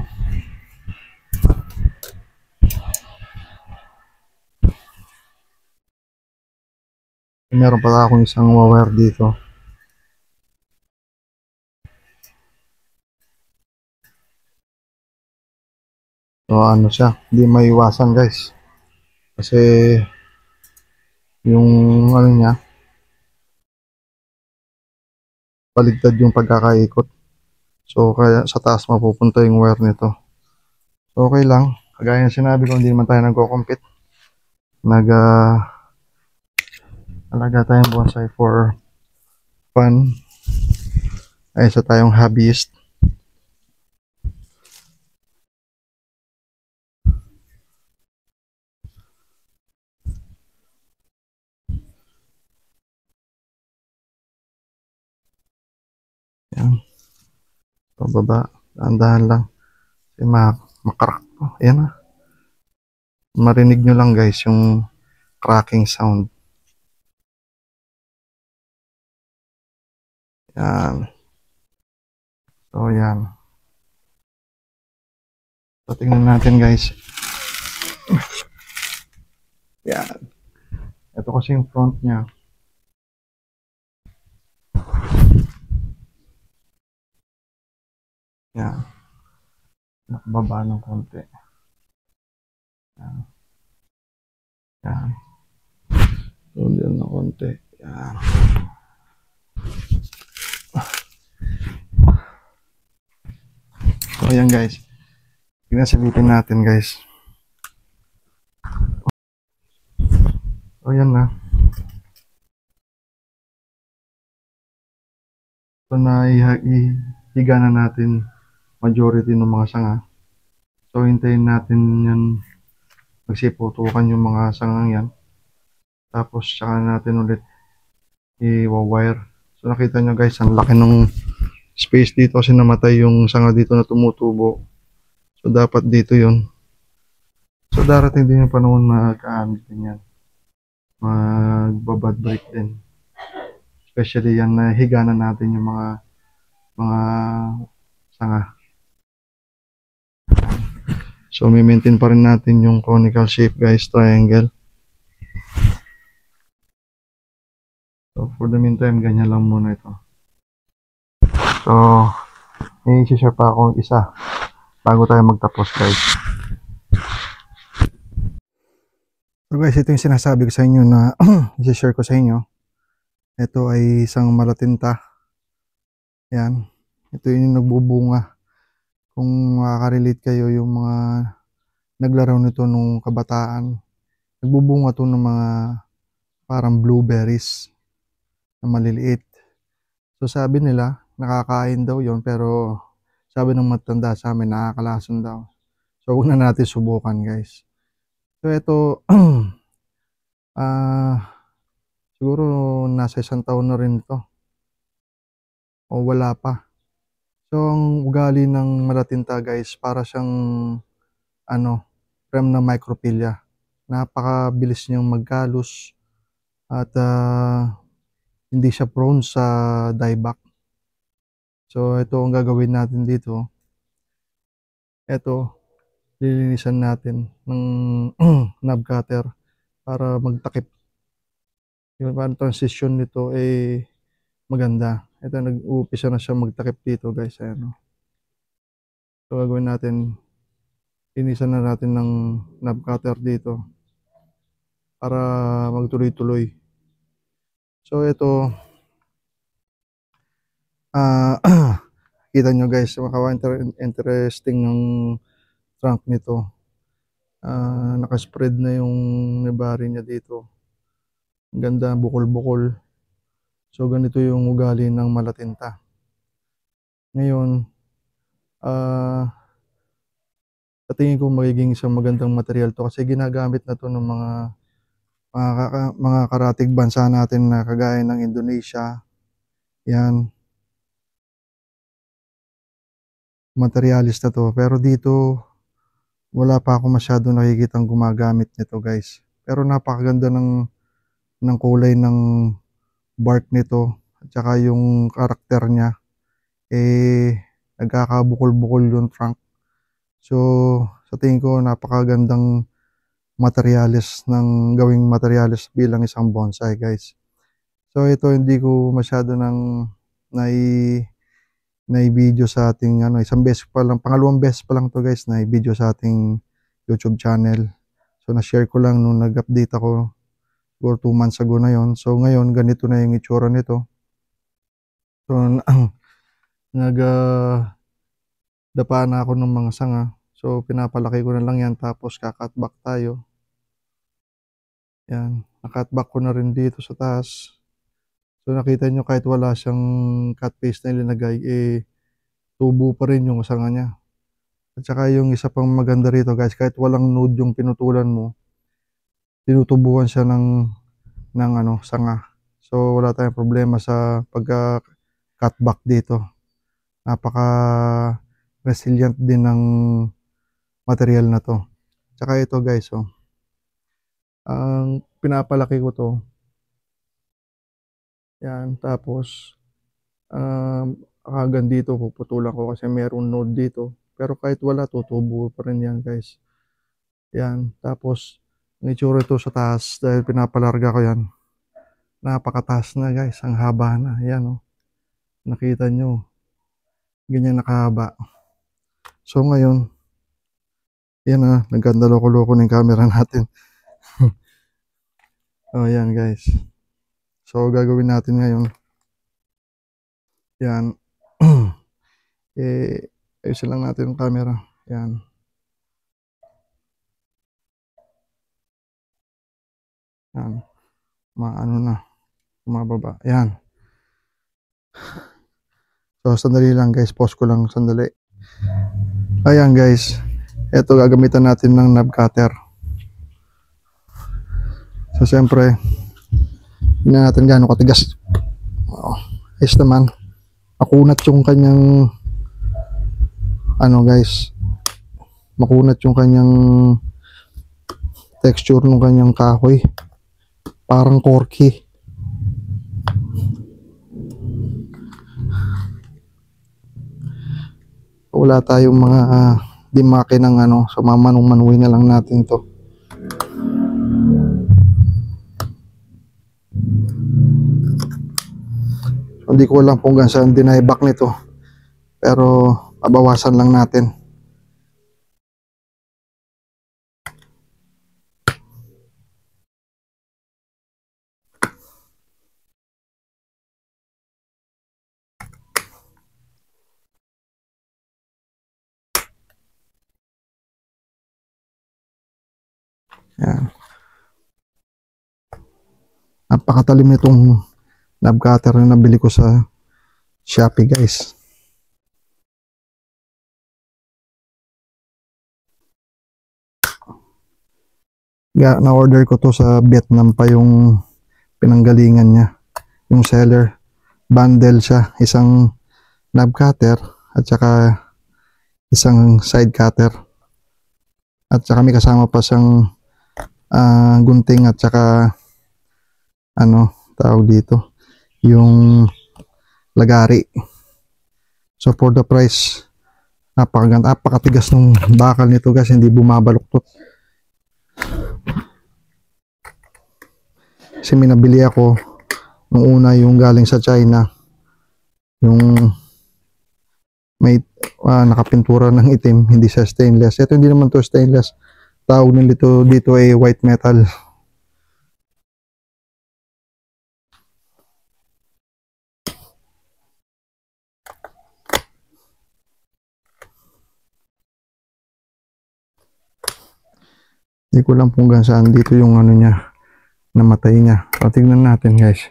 [SPEAKER 1] Meron pala akong isang wire dito. So, ano siya, hindi maiwasan guys. Kasi, yung ano niya, baligtad yung pagkakaikot. So, kaya sa taas mapupunta yung wire nito. So, okay lang. Kagaya ng sinabi ko, hindi naman tayo nagko-compete. Alaga tayong bonsai for fun. Ay, isa tayong hobbyist. Yan. Pababa. Dahan-dahan lang. Kasi makarak to. Ayan na. Marinig nyo lang guys yung cracking sound. Yan. So, yan. So, tingnan natin guys. Yan. Ito kasi yung front niya. Yan. Nakababa ng konti. Yan. Yan. Tuloy ng konti. Yan. So, ayan guys. Pinasilipin natin guys. So, ayan na. So, ihiga na natin majority ng mga sanga. So, hintayin natin yan magsiputukan yung mga sangang yan. Tapos, saka natin ulit i-wire. So, nakita nyo guys, ang laki ng space dito kasi namatay yung sanga dito na tumutubo. So, dapat dito yun. So, darating din yung panahon na kaamit din yan. Magbabad break din. Especially yan na higa na natin yung mga sanga. So, may maintain pa rin natin yung conical shape guys, triangle. So, for the meantime, ganyan lang muna ito. So, may isi-share pa akong isa bago tayo magtapos guys. So guys, ito yung sinasabi ko sa inyo na isi-share ko sa inyo. Ito ay isang malatinta. Yan. Ito yung nagbubunga. Kung makaka-relate kayo yung mga naglaro nito nung kabataan. nagbubunga to ng mga parang blueberries na maliliit. So sabi nila, nakakain daw yon, pero sabi ng matanda sa amin, nakakalason daw. So huwag na natin subukan, guys. So ito, siguro nasa 1 taon na rin ito. O wala pa. So ang ugali ng malatinta, guys, para siyang ano, prem na microphilia. Napakabilis niyang magkalos at hindi siya prone sa dieback. So ito ang gagawin natin dito. Ito, lilinisan natin ng knob cutter para magtakip. Yung parang transition nito eh maganda. Ito, nag-uumpisa na siya magtakip dito, guys. Ayan, oh. So gagawin natin, linisan na natin ng knob cutter dito para magtuloy-tuloy. So ito, kita nyo, guys, interesting ng trunk nito. Nakaspread na yung nibari niya dito. Ang ganda, bukol-bukol. So ganito yung ugali ng malatinta. Ngayon, sa tingin ko magiging isang magandang material to kasi ginagamit na to ng mga karatig bansa natin na kagaya ng Indonesia. Yan, materialis na to. Pero dito, wala pa ako masyado nakikitang gumagamit nito, guys. Pero napakaganda ng kulay ng bark nito at saka yung karakter niya. Nagkakabukol-bukol yung trunk. So, sa tingin ko, napakagandang gawing materialis bilang isang bonsai, guys. So, ito hindi ko masyado nai-video sa ating, isang beses pa lang, pangalawang beses pa lang to, guys, nai-video sa ating YouTube channel. So, na-share ko lang nung nag-update ako, siguro 2 months ago na yon. So, ngayon, ganito na yung itsura nito. So, dapa na ako ng mga sanga. So, pinapalaki ko na lang yan. Tapos, kakat back tayo. Yan. Nakat back ko na rin dito sa taas. So, nakita nyo kahit wala siyang cut paste na ilinagay, tubo pa rin yung sanga niya. At saka yung isa pang maganda rito, guys, kahit walang node yung pinutulan mo, tinutubuhan siya ng sanga. So, wala tayong problema sa pagka-cut back dito. Napaka resilient din ng material na to. Tsaka ito, guys, ang pinapalaki ko to. Yan, tapos hanggang dito puputulan ko kasi meron node dito. Pero kahit wala, tutubo pa rin yan, guys. Yan, tapos ang itsura ito sa taas dahil pinapalarga ko yan. Napakataas na, guys, ang haba na. Yan, nakita nyo, ganyan nakahaba. So ngayon, yan, nagkanda loko-loko ng camera natin. Yan, guys. So gagawin natin ngayon, yan. Ayusin lang natin yung camera. Yan. Yan. Maano na. Mababa. Yan. So, sandali lang, guys. Pause ko lang sandali. Ayan, guys. Ito, gagamitan natin ng knob cutter. So, siyempre, tingnan natin gaano katigas. Ayos naman. Makunat yung kanyang guys. Makunat yung kanyang texture ng kanyang kahoy. Parang corky. Wala tayong mga dimake ng so mamanong-manuwi na lang natin to. Hindi ko alam kung hanggang saan dinaibak nito, pero pabawasan lang natin. Yan. Napakatalim nitong knob cutter na nabili ko sa Shopee, guys. Na-order ko to sa Vietnam pa yung pinanggalingan niya. Yung seller. Bundle siya. Isang knob cutter at saka isang side cutter. At saka may kasama pa siyang gunting at saka ano tawag dito, yung lagari. So for the price, napakaganda, napakatigas ng bakal nito, guys, hindi bumabaluktot. Kasi may nabili ako nung una, yung galing sa China, yung may nakapintura ng itim, hindi sa stainless. Ito hindi naman to stainless, tawag nito dito ay white metal. Hindi ko lang kung saan dito yung ano niya, namatay niya. So, tignan natin, guys.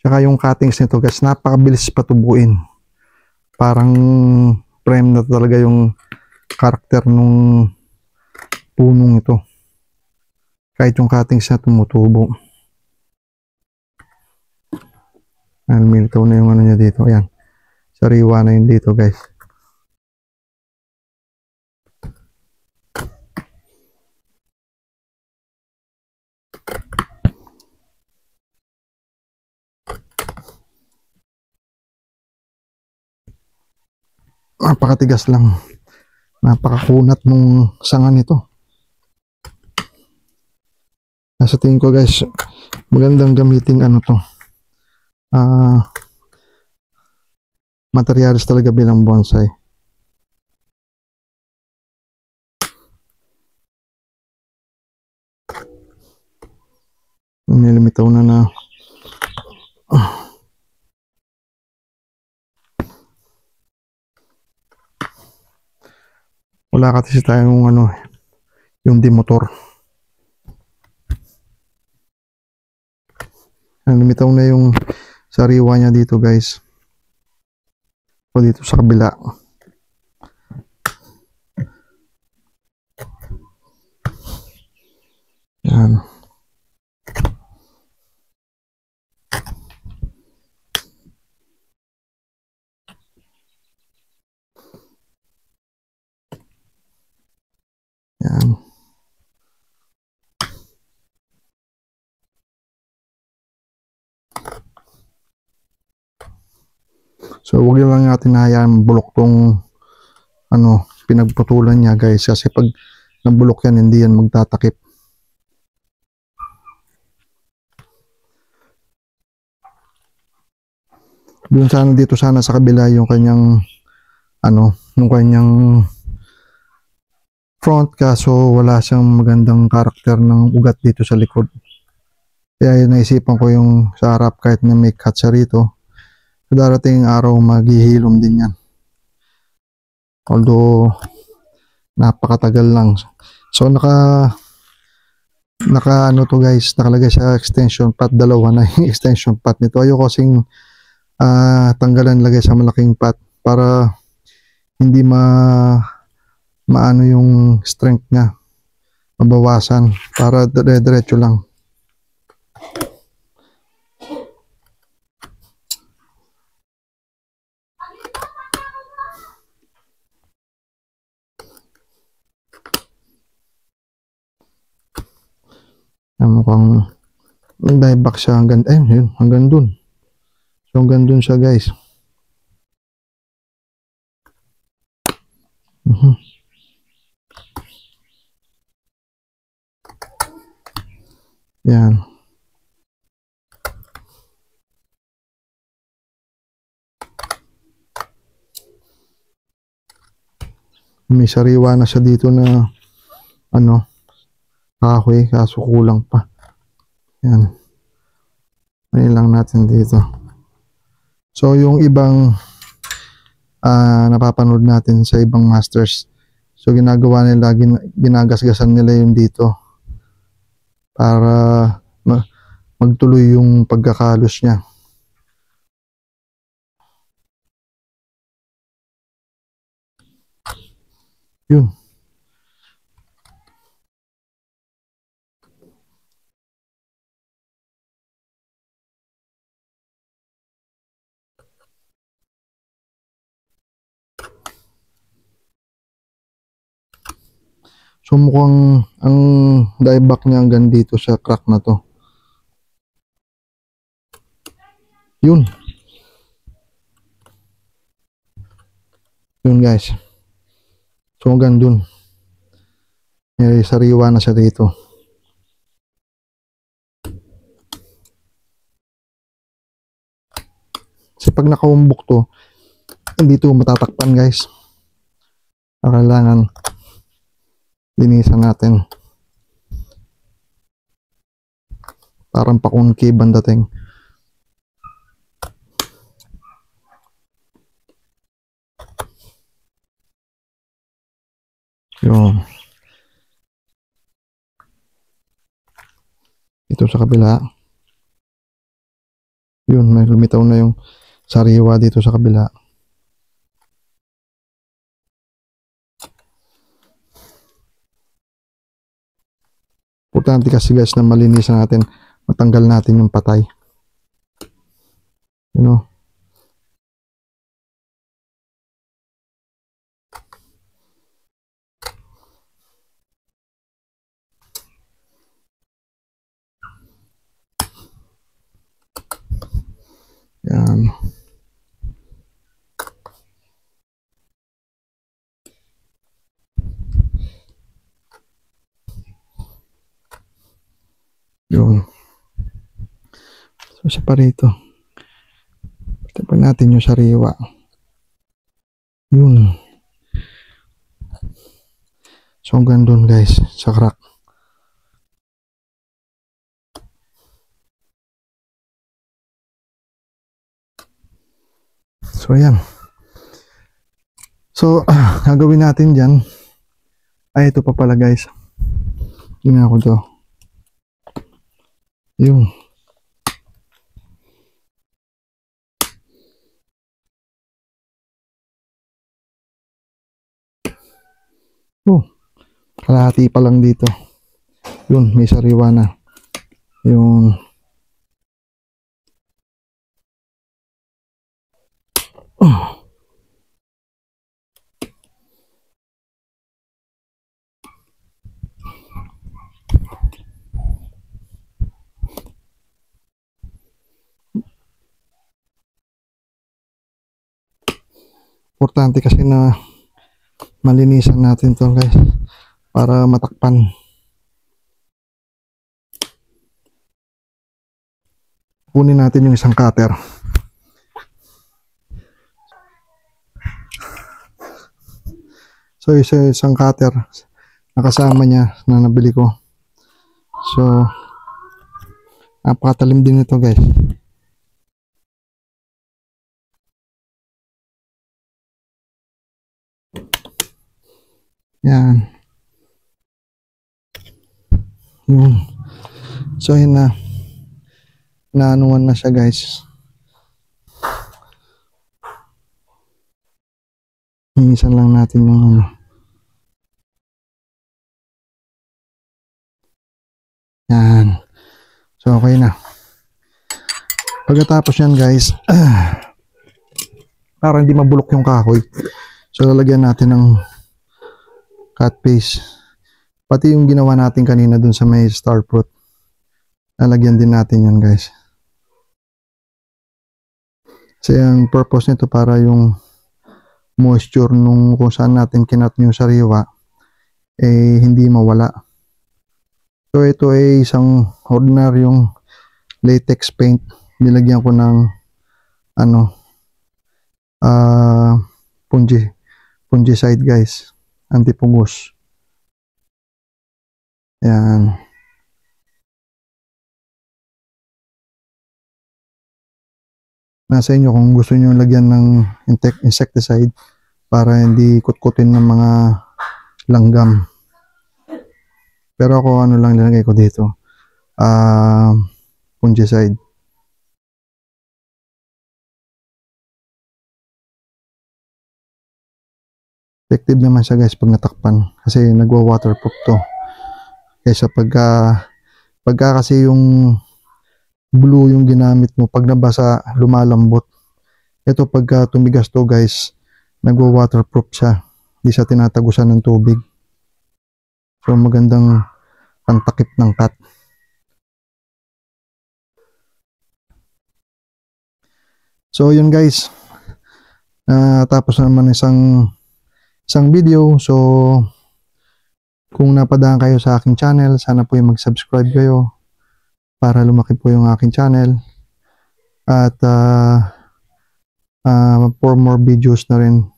[SPEAKER 1] Tsaka yung cuttings nito, guys, napakabilis patubuin. Parang frame na talaga yung karakter nung punong ito. Kahit yung cuttings na tumutubo. Militaw na yung ano niya dito. Ayan. Sariwa na yun dito, guys. Napakatigas lang. Napakakunat nung sanga nito. Nasa tingin ko, guys, magandang gamitin ano to. Materials talaga bilang bonsai. Nilimitaw na wala kasi tayong ano, yung demotor. Nimitaw na yung sariwa niya dito, guys. O dito sa kabila. Yan. Yan. So, huwag lang natin hayaan bulok tong ano, pinagputulan niya, guys, kasi pag nabulok yan, hindi yan magtatakip. Doon sana, dito sana sa kabila yung kanyang ano, yung kanyang front, kaso wala siyang magandang karakter ng ugat dito sa likod. Kaya naisipan ko yung sa harap, kahit na may cut siya rito, darating araw maghihilom din yan. Although napakatagal lang. So naka ano to, guys, nakalagay sa extension pot, dalawa na yung extension pot nito. Ayoko kasing tanggalan, lagay sa malaking pot para hindi maano yung strength niya, mabawasan, para diretso lang. Mukhang dive back siya hanggang yun, hanggang dun. So hanggang dun siya, guys. Yan. May sariwa na siya dito na ano, kahoy, kaso kulang pa. Yan. Ayun lang natin dito. So yung ibang napapanood natin sa ibang masters, So ginagawa nila, ginagasgasan nila yung dito para magtuloy yung pagkakalos niya. Yun. So mukhang ang dieback niya hanggang dito sa crack na to. Yun. Yun guys. So hanggang dun. Sariwa na siya dito. Kasi pag nakaumbok to, hindi to matatakpan guys. Kailangan linisan natin. Parang pa-concave ang dating. Yun. Ito sa kabila. Yun, may lumitaw na yung sariwa dito sa kabila. Importante kasi guys na malinisan natin, matanggal natin yung patay. You know? Yan. Yun. So, isa pa rito. Tapan natin yung sariwa. Yun. So, hanggang doon guys, sa crack. So, ayan. So, gagawin natin dyan. Ay, ito pa pala guys. Tingnan ko to. Yun. Oh, kalahati pa lang dito. Yun, may sariwa na. Yun. Importante kasi na malinisan natin to guys para matakpan. Kunin natin yung isang cutter. So isang cutter nakasama niya na nabili ko. So napakatalim din ito guys. Yan. Yun. So yun na. Naanuan na siya guys. Hinisan lang natin yung ano. Yan. So okay na. Pagkatapos yan guys, para hindi mabulok yung kahoy. So lalagyan natin ng cut paste. Pati yung ginawa natin kanina dun sa may star fruit. Lalagyan din natin yan guys. Kasi ang purpose nito para yung moisture nung kung saan natin kinat yung sariwa eh hindi mawala. So ito ay isang ordinaryong latex paint. Nilagyan ko ng ano fungicide guys. Antipungus. Yan. Nasa inyo kung gusto nyo lagyan ng insecticide para hindi kutkutin ng mga langgam. Pero ako ano lang nilagay ko dito, fungicide. Effective naman siya guys pag natakpan kasi nagwa-waterproof to. Kaysa pagka kasi yung blue yung ginamit mo, pag nabasa lumalambot. Ito pagka tumigas to guys, nagwa-waterproof siya. Hindi siya tinatagusan ng tubig. So magandang pantakip ng cut. So yun guys, tapos naman isang video. So kung napadaan kayo sa aking channel, sana po yung mag-subscribe kayo para lumaki po yung aking channel. At for more videos na rin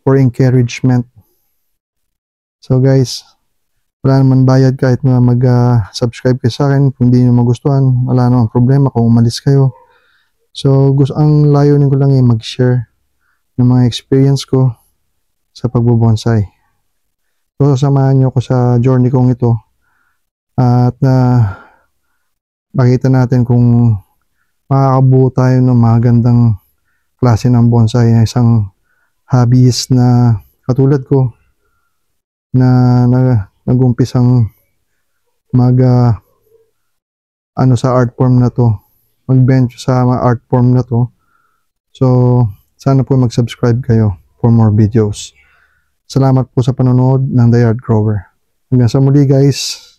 [SPEAKER 1] for encouragement. So guys, wala naman bayad kahit mag-subscribe kayo sa akin. Kung hindi nyo magustuhan, wala namang problema kung umalis kayo. So ang layunin ko lang ay mag-share ng mga experience ko sa pagbubonsai. So samahan nyo ko sa journey kong ito at makita natin kung makakabuo tayo ng magandang klase ng bonsai, isang hobbyist na katulad ko na nag-umpisang sa art form na to, mag-bench sa art form na to. So sana po mag-subscribe kayo for more videos. Salamat po sa panonood ng The Yard Grower. Hanggang sa muli guys.